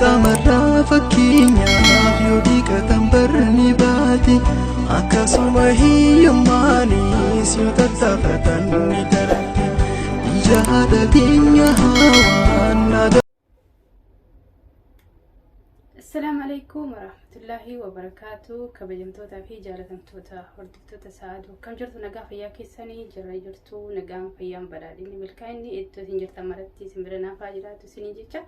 qamarraa fakkeenyaaf yoo dhiqatan barni baati akkasuma hiyyummaanis yoo tattaafatan ni darati jaada keenya hawaan. السلام عليكم ورحمة الله وبركاته. كبجمتوتا في جالتمتوتا وردفتوتا سعد وكم جرتو نقا فيا كيساني جرى جرتو نقا فيام بلاديني بالكايني اتو سنجرتا مرتي سنبرنا فاجراتو سنجيجا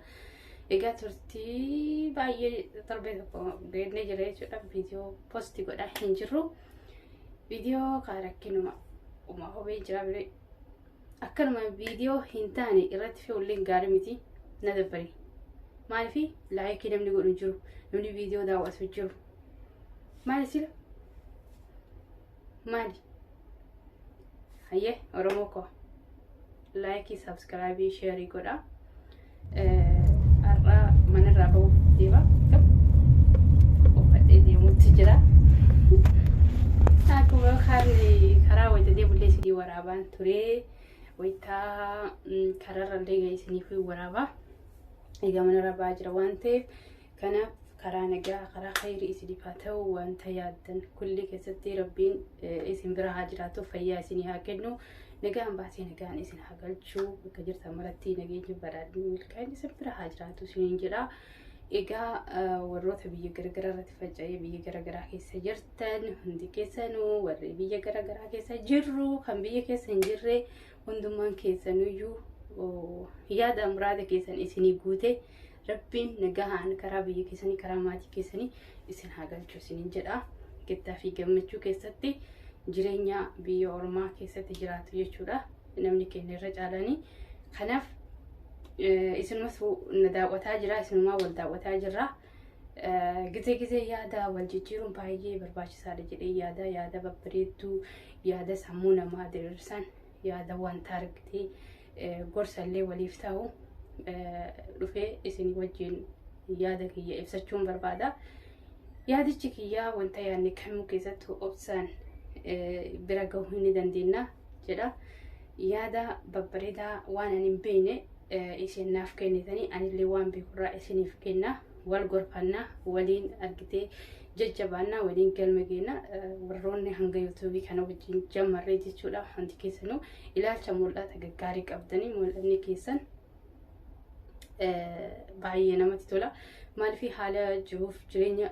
إيقا ترتي باي تربيتكو قيدني جريتو فيديو بوستي قد حنجرو فيديو قاركينو وما هو بيجرى أكل ما فيديو هنتاني إرات فيه اللين قارمتي ندبري ما في لايك نمني قول نجرو نمني فيديو دعوة سجرو ما نسيله مالي هيه أرموكو لايك سبسكرايب شير يقولا أرى من الرابو ديبا كم وفدي دي متجرا أكو خارني خراوي تدي بولي سدي ورابان توري ويتا كرر اللي جاي سني في ورابا إذا من ربع جرا وانتف كنا كرانا جا كرا خير إسدي فاتو وانت يادن كل كستي ربين اسم برا هاجراتو فيا سني هاكنو نجان باسي نجان اسم هاقل شو كجرت مرتي نجيج براد ملكان اسم برا هاجراتو سنين جرا إيجا وروث بيجي جرجرة رتفجأي بيجي جرجرة كيس جرتن هندي كيسانو وري بيجي جرجرة كيس جرو كم بيجي كيس جرة وندمان كيسانو يو ياد أمراض كيسان إسني جوته ربين نجاهن كرابي كيساني كراماتي كيساني إسن هاجل شو سنين جرا كتا في جمة شو كيستي جرينيا بيورما كيستي جراتو يشورا نمني كني رجالني خناف إسن مسو نداء تاجرا إسن ما ولدا وتاجرا جزء يادا والجيرون بايجي برباش سال جري يادا ببريتو يادا سمونا ما درسان يادا وان تاركتي قرص اللي وليفتاو رفي إسني وجين يادك هي إفساتشون بربادا يادك هي وانت يعني كم كيساتو أبسان برقو هني دندينا جدا يادا ببريدا وانا نبيني إسن نافكيني ثاني أنا اللي وان بيقرأ إسني فكينا والقربانا ولين أرقتي ججبانا ولين كلمة وروني هنگا يوتيوبي كانوا بجين جمع ريدي شولا هندي كيسانو إلى الشمولة تجاريك أبدني مولني كيسان بعينا ما تطلع ما في حالة جوف جرينيا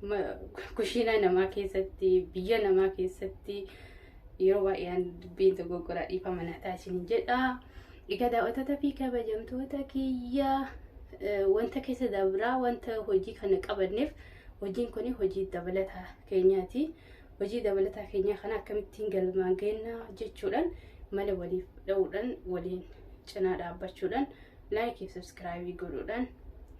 ما كوشينا نما كيستي بيا نما كيستي يروى يعني بين تقولوا إيفا ما نحتاج نجدا إذا أتتفيك بجمتوتك يا وانت كيس دبرا وانت هوجي كنك أبنف هوجين كوني هوجي دبلتها كينياتي هوجي دبلتها كينيا خنا كمتين قلب ما جينا جتشولن ماله ولي لولن ولين شنا دابتشولن لايك سبسكرايب يقولون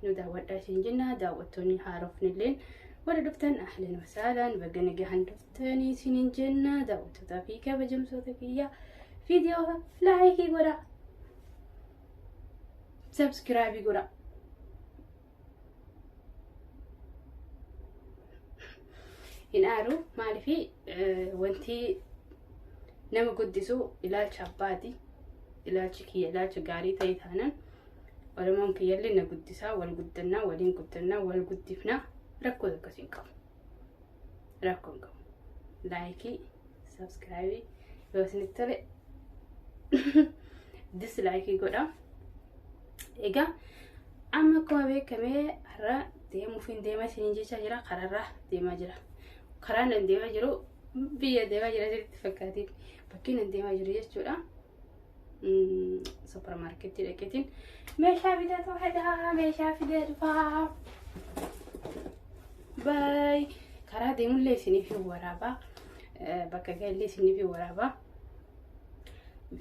نداود داشين جنا داوتوني هارفن اللين وردفتن أهلا وسهلا بقنا جهان دفتني سنين جنا داوتو تافيكا بجمسوتك يا فيديو لايك يقولا سبسكرايب يقولا هنارو معرفي وانتي نما قدسو إلى شاباتي إلى شكية إلى شجاري تيثانا ولا ممكن يلي نقدسا والقدنا ولين قدنا والقدفنا ركوا ذكسينكم ركونكم لايكي سبسكرايبي بس نترى ديس لايكي قدا إيجا أما كوابي كمي هرا ديمو فين ديما سنينجي شجرة قرارة ديما جرا قران ديما جرو بيا ديما جرا تفكاتي بكين ديما جرا يجورا سوبر ماركت لكتين ماشا فيدات وحدها ماشا فيدات باي كرا ديمو اللي سني في ورابا بكا اللي سني في ورابا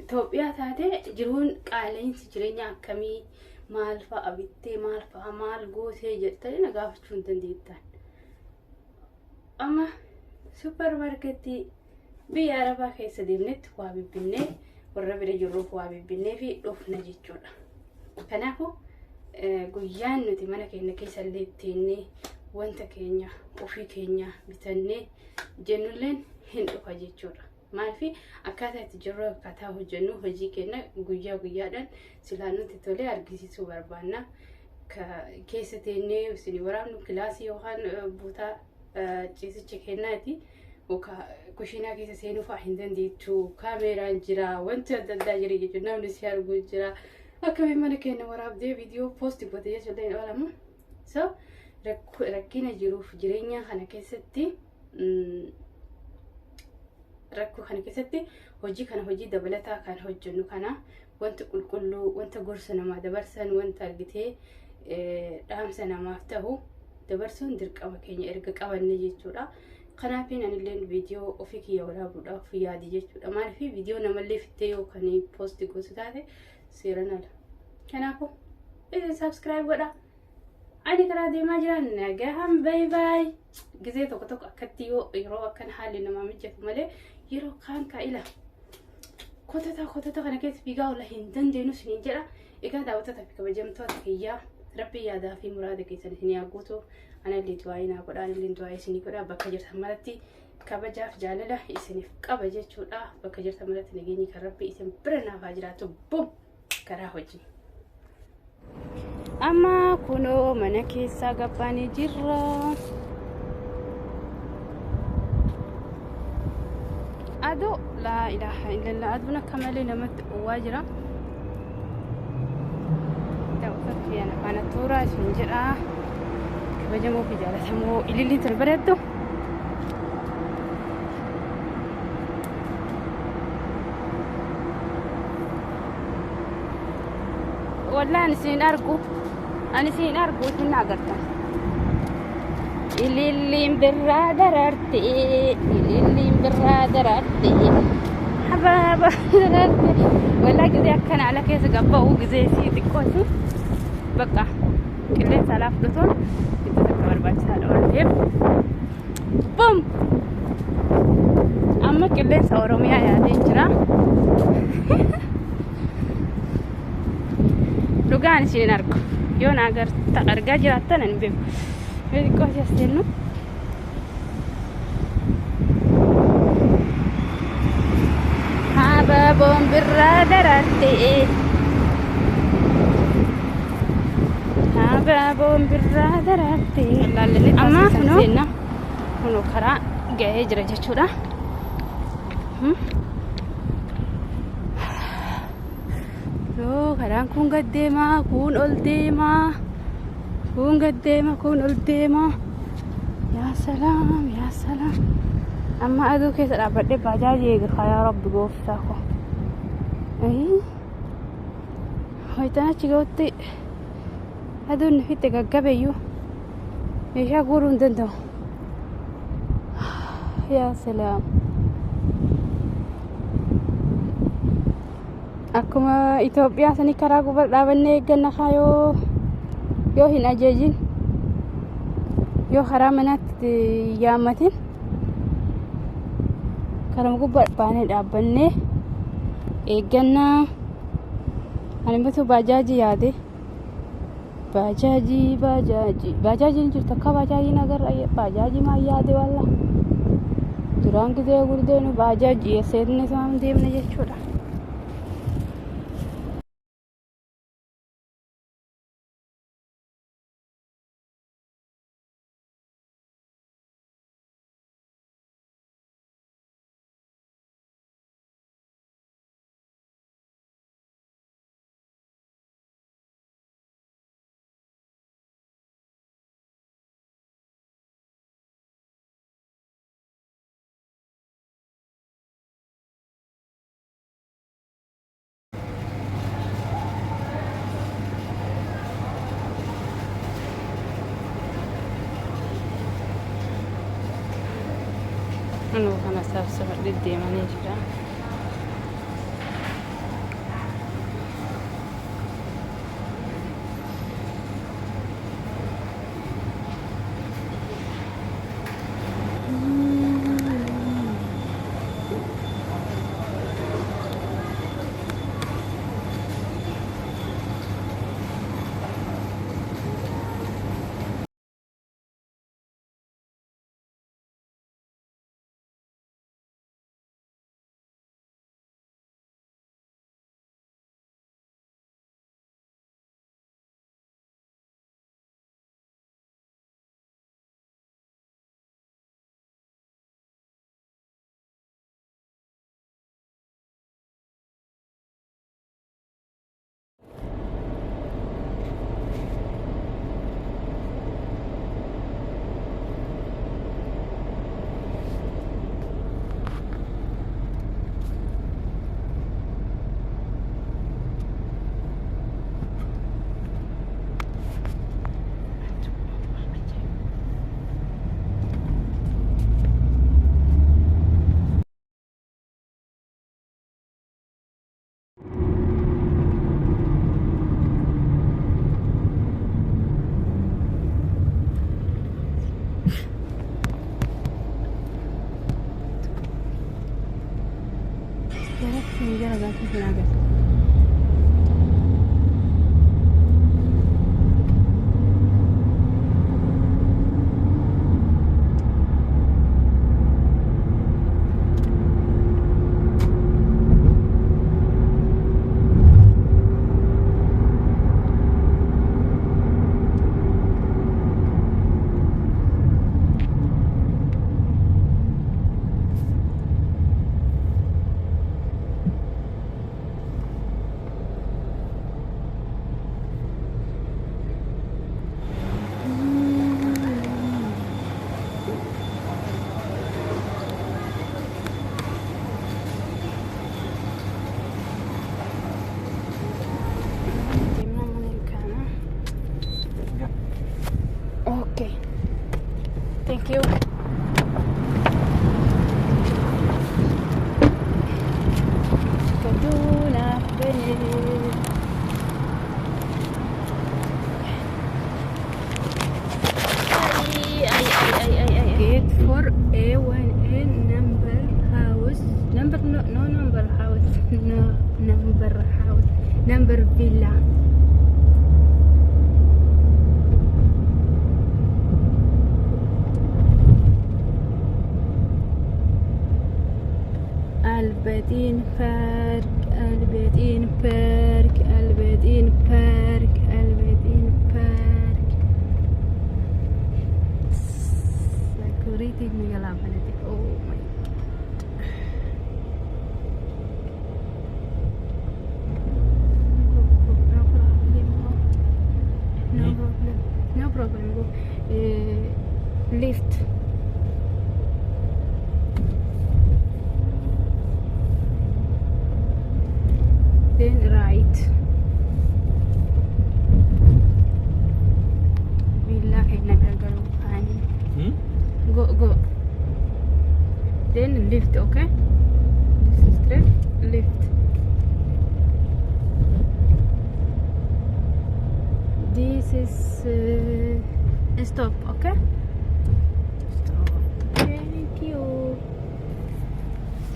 توبيا تاتي جرون قالين سجرينيا كمي مال فأبيتي مال فأمال قوسي جتالي نقافتشون تنديتان أما سوبر ماركتي بي عربا كيسا ديمنت وابي بني والربي رجروف وابي بني في رفنا جيتشولا كنافو قيان نتي مانا كينا كيسا اللي تيني وانتا كينيا وفي كينيا بتاني جنولين هندو جيتشولا ما في أكاتا تجرب كاتاه جنو هجي كنا قيا قيادن سلانو تطلع أرجسي سوبربانا keessatee isin waraabnu kilaasii yookaan buutaa ciisicha kennaati yookaan kushiinaa keessa seenuu fa'aa hin dandeettu kaameraan jira wanti adda addaa jira jechuudha namni si arguu jira akkamiin mana keenya waraabdee viidiyoo poosti godhe jechuudha hin oolamu so rakkina jiruuf jireenya kana keessatti rakkoo kana keessatti hojii kana hojii dabalataa kan hojjennu kana wanta qulqulluu wanta gorsa namaa dabarsan wanta argitee dhaamsa namaaf ta'u dabarsuun dirqama keenya erga qabanne jechuudha. Kanaaf anillee viidiyoo ofii kiyya waraabuudhaaf yaadi jechuudha. Maaliif viidiyoo namallee fittee yookaan poosti gosa taate seeraan ala. Kanaafuu subscribe godha. Ani karaa deemaa jiran nagahan bye bye. Gizee tokko akkatti yeroo akkan haalli namaa mijatu malee yeroo kaan kaa'ila. Kotata kana keessa fiigaa olla hin dandeenyu siniin jedha. Egaa daawwattoota fi kabajamtoota kiyyaa rabbi yaadaa fi muraada keessan isin yaa guutu anallee du'aa naa godha anallee du'aa isinii godha bakka jirtan maratti kabajaaf jaalala isiniif qaba jechuudha. Bakka jirtan maratti nageenyi kan rabbi isin bira naaf haa jiraatu bum karaa hojii. Amma kunoo mana keessa gabbaanii jirra. Adoo laa ilaaha illallah aduun akka malee namatti uwwaa jira. Daawwattoota fi ana suuraa isin jedha. Kabajamoo fi jaallatamoo ililliin tan bareeddu. Wallaan isin argu. Ani isin argu isin agartan. Ililliin birraa dararte. Ililliin birraa dararte. Habaaba dararte. Wallaan gizee akkana ala keessa gabba'uu gizee isii xiqqooti. Bakka qilleensa alaaf dhutuun itti akka barbaachisaadha waan ta'eef. Bum! Amma qilleensa Oromiyaa yaadee jira. Dhugaan isin argu. Yoo na argaa jiraattan hin beeku. Yoo xiqqoo as jennu. Habaaboon birraa dararte. Habaaboon birraa dararte. Amma kunoo karaa gahee jira jechuudha. Karaan kun gad deemaa, kun ol deemaa. Kun gad deema, kun ol deema. Yaa salaam, yaa salaam. Amma aduu keessa dhaabbadhee baajaajii eegaa yaa rabbi gooftaa ko. Hojiin achi ga'utti aduun nufitti gaggabeeyyuu meeshaa guuruu hin danda'u. Yaa salaam. Akkuma Itoophiyaa sanii karaa gubbar dhaabannee eegganna kaayoo yoo hin ajajin yoo karaa manaatti yaammatin karaa gubbar baanee dhaabbannee eeggannaa. Ani bituu baajaajii yaade baajaajii jirtu akka baajaajii nagarra baajaajii maa yaade walla duraan gizee gurdeenu baajaajii seetni isaan deemne jechuudha. Anu kana sabsabadhee deemanii jira. nagaan kun nagaan. Okay. Thank you. Kaduna Benin. Gate for A1N number house. Number no number house. No number house. Number villa. البدين بارك البدين بارك البدين بارك البدين بارك security nagalaban natin. Oh my god, no problem go lift. Then right. Billahi nagagaluhan. Go. Then lift, okay? This is straight, lift. This is stop, okay? Stop. Thank you.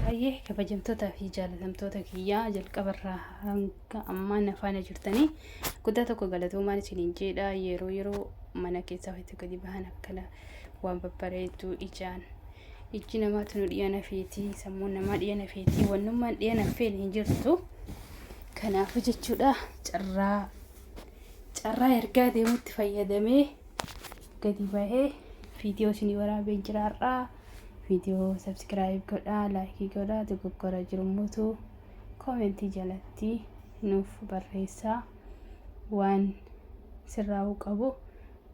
Sayyee kabajamtoota fi jaalatamtoota kiyyaa jalqabarraa hanga ammaa nafaana jirtanii guddaa tokko galatoomaan isiniin jedha. Yeroo mana keessaa itti gadi bahan akkana waan babbareedu iji namaatu nu dhiyana feetii sammuun namaa dhiyana feetii wannummaan dhiyana feen hin jirtu. Kanaafuu jechuudha carraa ergaa deemutti fayyadamee gadi bahee viidiyoo isinii waraabeen jiraarraa. Video subscribe godhaa, like godhaa, dogoggora jirumuutu commentii jalatti nuuf barreessaa. Waan sirraa'uu qabu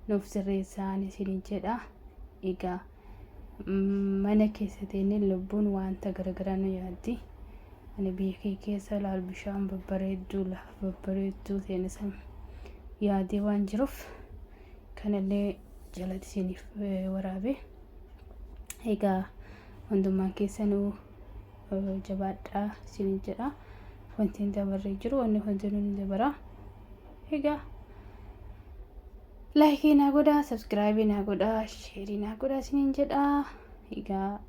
nuuf sirreessaa isiniin jedha. Egaa mana keessattiin lubbuun wanta garagaraa nu yaaddi. Ani biyya kee keessa laal bishaan babbareedduu lafa babbareedduu seensan yaadee waan jiruuf kanallee jalatti isiniif waraabe. Egaa hundumaan keessanuu jabaadhaa isiniin jedha. Wanti hin dabarree jiru wanni hundinuu hin dabara. Egaa like naa godhaa, subscribe naa godhaa, share naa godhaa isiniin jedha. Egaa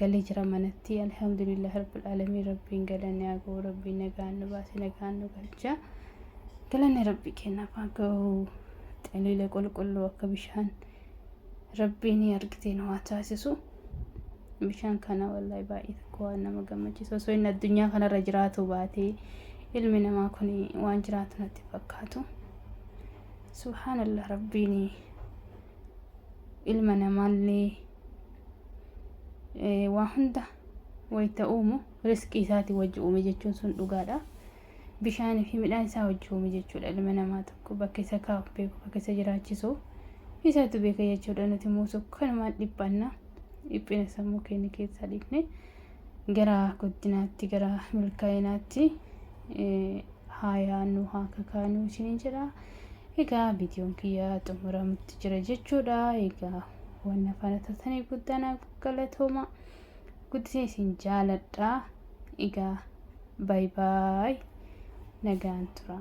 galee jira manatti alhamdulillah rabbil alamin. Rabbiin galanne haa ga'u, rabbiin nagaan nu baase nagaan nu galcha. Galanne rabbii kennaaf haa ga'u. Xaliila qulqulluu akka bishaan rabbiin argitee nu haa taasisu. Bishaan kana wallahi baay'ee tokko waan nama gammachiisu. Osoo inni addunyaa kanarra jiraatu baatee ilmi namaa kun waan jiraatu natti fakkaatu. Subhaanallah, rabbiin ilma namaallee waan hunda wayita uumu riskii isaati wajji uume jechuun sun dhugaadha. Bishaanii fi midhaan isaa wajji uume jechuudha. Ilma namaa tokko bakka isa kaa'u beeku, bakka isa jiraachisu isaatu beeka jechuudha. Nuti muusu kanumaan dhiphanna. Dhiphina sammuu keenya keessaa dhiifne gara guddinaatti gara milkaa'inaatti haa yaannu haa kakaanu isiniin jedha. Egaa viidiyoon kiyya xumuramutti jira jechuudha. Egaa waan afaan taatanii guddaan galatooma. Guddisee isin jaaladha. Egaa bye bye. Nagaan tura.